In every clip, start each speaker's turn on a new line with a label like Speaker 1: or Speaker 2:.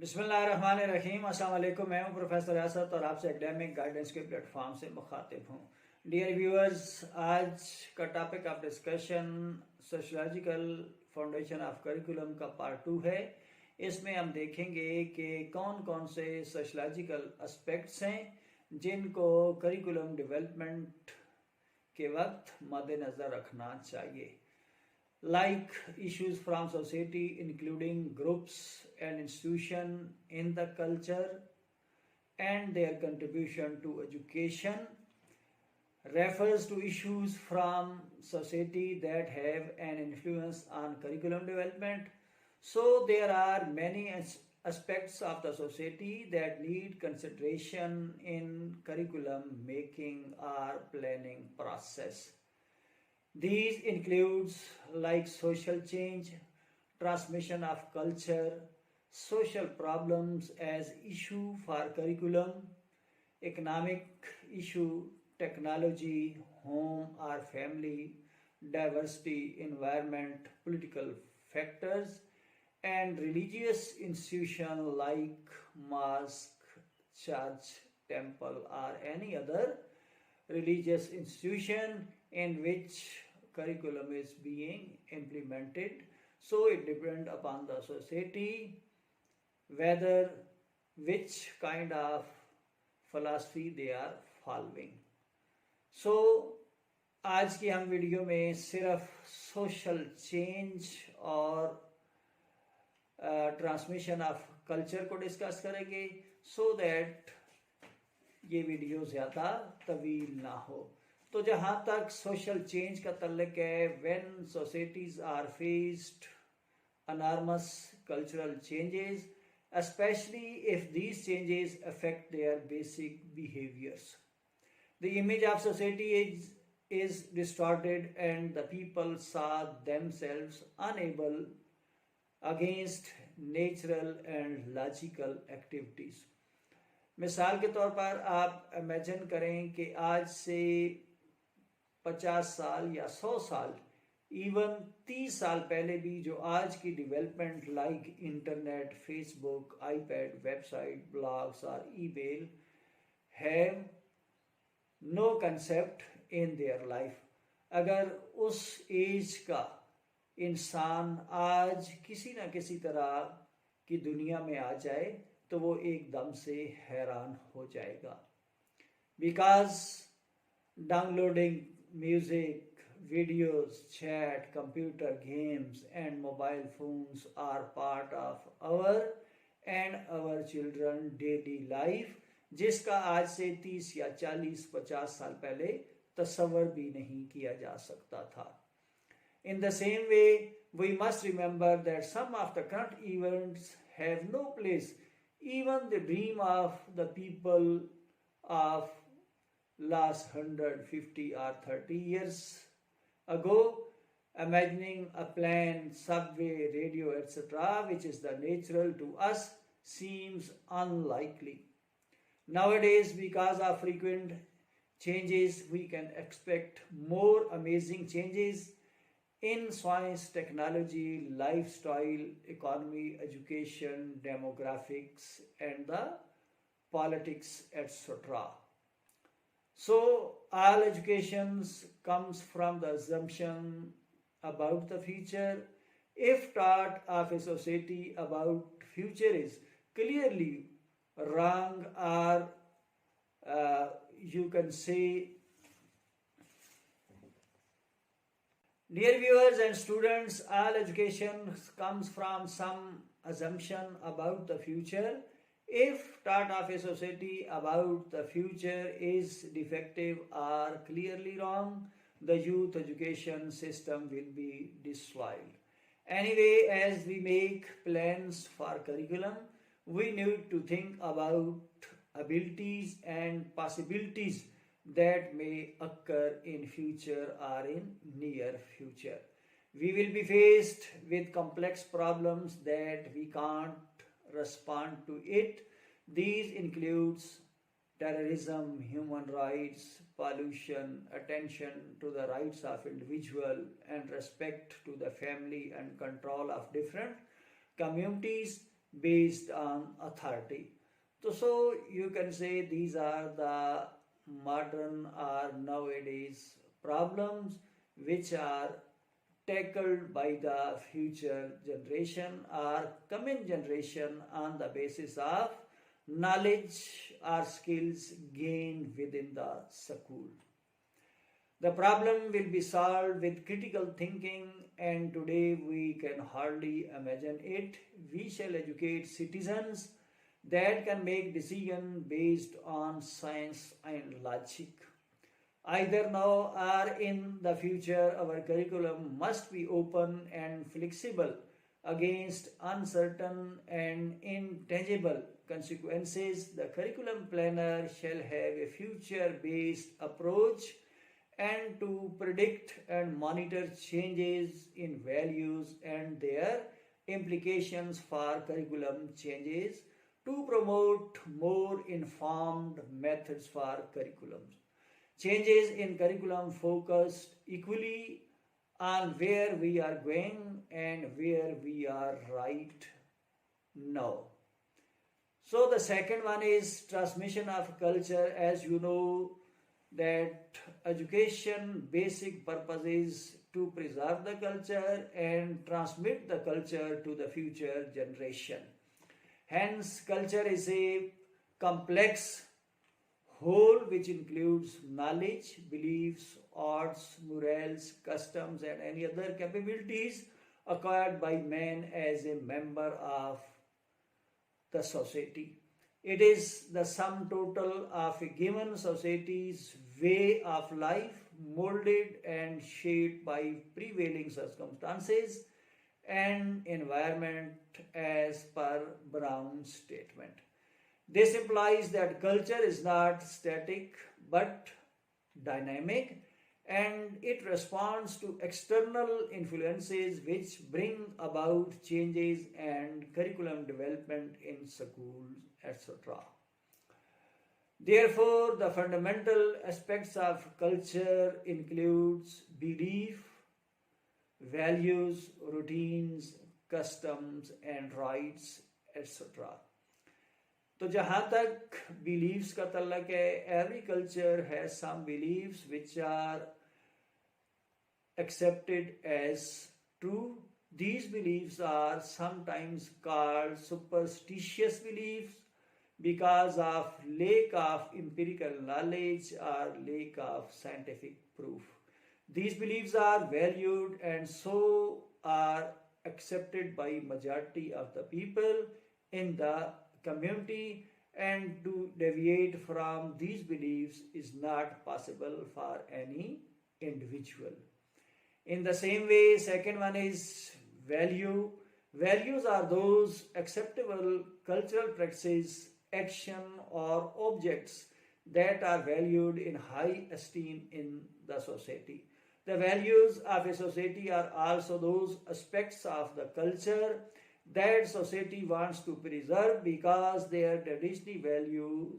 Speaker 1: बिस्मिल्लाहिर्रहमानिर्रहीम। अस्सलाम वालेकुम। मैं हूं प्रोफेसर असद और आपसे एकेडमिक गाइडेंस के प्लेटफॉर्म से मुखातिब हूं। डियर व्यूअर्स, आज का topic of discussion sociological foundation of curriculum का पार्ट 2 है। इसमें हम देखेंगे कि कौन कौन से सोशलॉजिकल एस्पेक्ट्स हैं जिनको करिकुलम डेवलपमेंट के वक्त मद्देनज़र रखना चाहिए, like issues from society including groups and institutions in the culture and their contribution to education, refers to issues from society that have an influence on curriculum development. So there are many aspects of the society that need consideration in curriculum making or planning process. These includes like social change, transmission of culture, social problems as issue for curriculum, economic issue, technology, home or family, diversity, environment, political factors, and religious institution like mosque, church, temple or any other religious institution in which curriculum is being implemented. So it depends upon the society whether which kind of philosophy they are following. So आज की हम video में सिर्फ social change और transmission of culture को discuss करेंगे so that ये video ज़्यादा तवील ना हो। तो जहाँ तक सोशल चेंज का तल्लुक है, when societies are faced enormous cultural changes, especially if these changes affect their basic behaviors. The image of society is distorted and the people saw themselves unable against natural and logical activities. मिसाल के तौर पर आप imagine करें कि आज से 50 साल या 100 साल, इवन 30 साल पहले भी जो आज की development like internet, Facebook, iPad, website, blogs और email have no concept in their life, अगर उस एज का इंसान आज किसी न किसी तरह की दुनिया में आ जाए तो वो एकदम से हैरान हो जाएगा। Because downloading music, videos, chat, computer games and mobile phones are part of our and our children daily life, जिसका आज से 30 या 40-50 साल पहले तस्वर भी नहीं किया जा सकता था। In the same way, we must remember that some of the current events have no place, even the dream of the people of last 150 or 30 years ago, imagining a plane, subway, radio, etc., which is the natural to us, seems unlikely. Nowadays, because of frequent changes, we can expect more amazing changes in science, technology, lifestyle, economy, education, demographics, and the politics, etc. So all education comes from the assumption about the future. If thought of a society about future is clearly wrong, or you can say, dear viewers and students, all education comes from some assumption about the future. If thought of a society about the future is defective or clearly wrong, the youth education system will be destroyed. Anyway, as we make plans for curriculum, we need to think about abilities and possibilities that may occur in future or in near future. We will be faced with complex problems that we can't respond to it. These includes terrorism, human rights, pollution, attention to the rights of individual and respect to the family and control of different communities, based on authority. So you can say these are the modern or nowadays problems which are tackled by the future generation or coming generation on the basis of knowledge or skills gained within the school. The problem will be solved with critical thinking, and today we can hardly imagine it. We shall educate citizens that can make decisions based on science and logic. Either now or in the future, our curriculum must be open and flexible against uncertain and intangible consequences. The curriculum planner shall have a future based approach and to predict and monitor changes in values and their implications for curriculum changes to promote more informed methods for curriculums. Changes in curriculum focused equally on where we are going and where we are right now. So the second one is transmission of culture. As you know, that education basic purpose is to preserve the culture and transmit the culture to the future generation. Hence, culture is a complex whole which includes knowledge, beliefs, arts, morals, customs, and any other capabilities acquired by man as a member of the society. It is the sum total of a given society's way of life, molded and shaped by prevailing circumstances and environment as per Brown's statement. This implies that culture is not static but dynamic, and it responds to external influences which bring about changes and curriculum development in schools, etc. Therefore, the fundamental aspects of culture includes belief, values, routines, customs and rights, etc. तो जहाँ तक beliefs का तल्लक है, every culture has some beliefs which are accepted as true. These beliefs are sometimes called superstitious beliefs because of lack of empirical knowledge or lack of scientific proof. These beliefs are valued and so are accepted by majority of the people in the community, and to deviate from these beliefs is not possible for any individual. In the same way, second one is value. Values are those acceptable cultural practices, action or objects that are valued in high esteem in the society. The values of a society are also those aspects of the culture that society wants to preserve because they are traditional values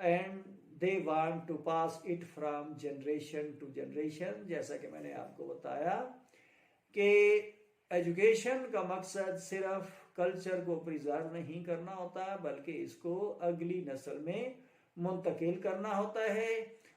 Speaker 1: and they want to pass it from generation to generation. जैसा कि मैंने आपको बताया कि education का मकसद सिर्फ culture को प्रिजर्व नहीं करना होता बल्कि इसको अगली नस्ल में मुंतकिल करना होता है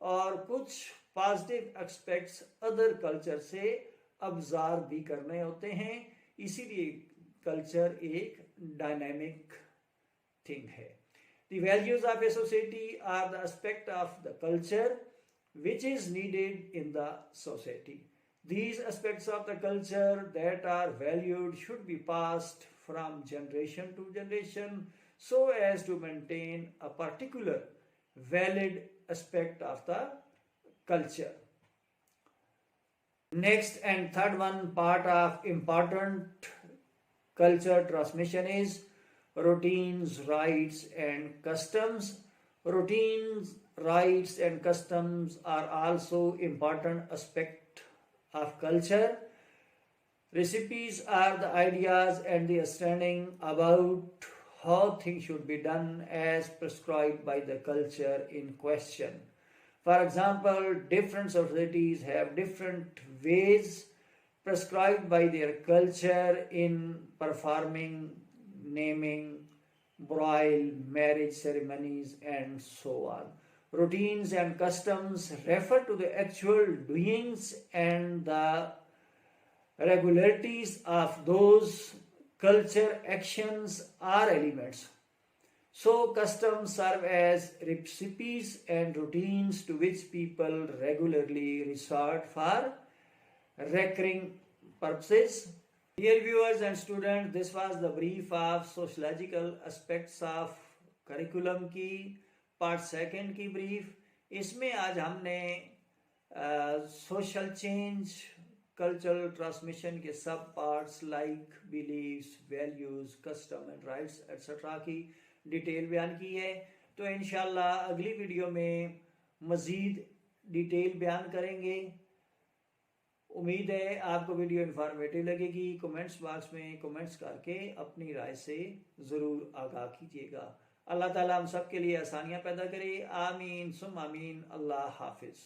Speaker 1: और कुछ पॉजिटिव एस्पेक्ट्स अदर कल्चर से अब्जॉर्ब भी करने होते हैं. इसीलिए कल्चर एक डायनामिक थिंग है. The values of a society are the aspect of the culture which is needed in the society. These aspects of the culture that are valued should be passed from generation to generation so as to maintain a particular valid aspect of the culture. Next and third one part of important culture transmission is routines, rites and customs. Routines, rites and customs are also important aspect of culture. Recipes are the ideas and the understanding about how things should be done as prescribed by the culture in question. For example, different societies have different ways prescribed by their culture in performing naming, burial, marriage ceremonies, and so on. Routines and customs refer to the actual doings and the regularities of those culture actions or elements. So, customs serve as recipes and routines to which people regularly resort for recurring purposes. Dear viewers and students, this was the brief of sociological aspects of curriculum की part second की brief. इसमें आज हमने social change, cultural transmission के सब parts like beliefs, values, custom and rites etcetera की detail बयान की है. तो इंशाल्लाह अगली वीडियो में मज़ीद डिटेल बयान करेंगे. उम्मीद है आपको वीडियो इन्फॉर्मेटिव लगेगी. कमेंट्स बॉक्स में कमेंट्स करके अपनी राय से ज़रूर आगाह कीजिएगा. अल्लाह ताला हम सब के लिए आसानियाँ पैदा करे. आमीन सुम आमीन. अल्लाह हाफिज़.